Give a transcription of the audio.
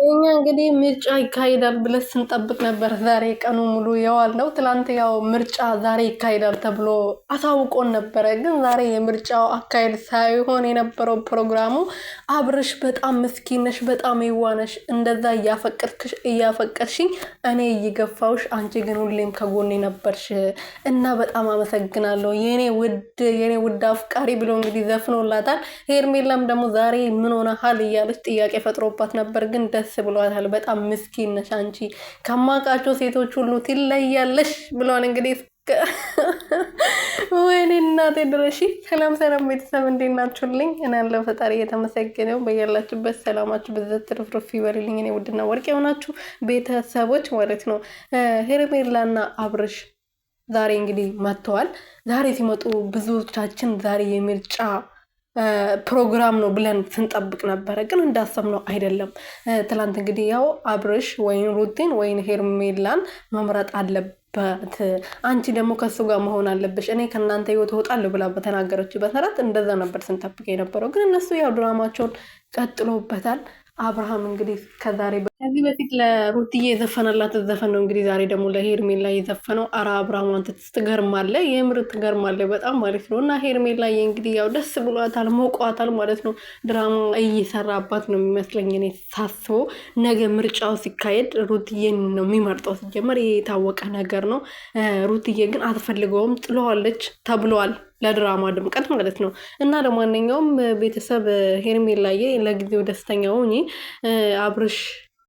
እኛ እንግዲህ ምርጫ ይካሄዳል ብለን ስንጠብቅ ነበር። ዛሬ ቀኑ ሙሉ የዋልነው ትላንት ያው ምርጫ ዛሬ ይካሄዳል ተብሎ አሳውቆን ነበረ። ግን ዛሬ የምርጫው አካሄድ ሳይሆን የነበረው ፕሮግራሙ አብርሽ በጣም ምስኪን ነሽ፣ በጣም የዋህ ነሽ፣ እንደዛ እያፈቀርሽኝ እኔ እየገፋውሽ፣ አንቺ ግን ሁሌም ከጎኔ ነበርሽ እና በጣም አመሰግናለሁ የኔ ውድ አፍቃሪ ብሎ እንግዲህ ዘፍኖላታል። ሄርሜላም ደግሞ ዛሬ ምን ሆነሃል እያለች ጥያቄ ፈጥሮባት ነበር። ግን ደስ ብሏታል። በጣም ምስኪን ነሽ አንቺ ከማውቃቸው ሴቶች ሁሉ ትለያለሽ ብሏል። እንግዲህ ወይኔ እናቴ ድረሺ። ሰላም ሰላም ቤተሰብ እንዴት ናችሁልኝ? እኔ ያለው ፈጣሪ የተመሰገነው። በያላችሁበት ሰላማችሁ በዘት ትርፍርፍ ይበልልኝ። እኔ ውድና ወርቅ የሆናችሁ ቤተሰቦች ማለት ነው። ሄርሜላና አብርሽ ዛሬ እንግዲህ መጥተዋል። ዛሬ ሲመጡ ብዙዎቻችን ዛሬ የምርጫ ፕሮግራም ነው ብለን ስንጠብቅ ነበረ። ግን እንዳሰብነው አይደለም። ትላንት እንግዲህ ያው አብርሽ ወይን ሩቲን ወይን ሄርሜላን መምረጥ አለበት፣ አንቺ ደግሞ ከሱ ጋር መሆን አለብሽ፣ እኔ ከእናንተ ህይወት እወጣለሁ ብላ በተናገረችው መሰረት እንደዛ ነበር ስንጠብቅ የነበረው። ግን እነሱ ያው ድራማቸውን ቀጥሎበታል። አብርሃም እንግዲህ ከዚህ በፊት ለሩትዬ የዘፈነላት ዘፈን ነው እንግዲህ ዛሬ ደግሞ ለሄርሜላ የዘፈነው። አረ አብርሃም አንተ ትገርማለህ፣ የምር ትገርማለህ በጣም ማለት ነው። እና ሄርሜላ እንግዲህ ያው ደስ ብሏታል፣ ሞቋታል ማለት ነው። ድራማ እየሰራባት ነው የሚመስለኝ እኔ ሳስበው። ነገ ምርጫው ሲካሄድ ሩትዬን ነው የሚመርጠው። ሲጀመር ይሄ የታወቀ ነገር ነው። ሩትዬ ግን አትፈልገውም፣ ጥለዋለች ተብሏል። ለድራማ ድምቀት ማለት ነው። እና ለማንኛውም ቤተሰብ ሄርሜላዬ ለጊዜው ደስተኛ ሁኚ። አብርሽ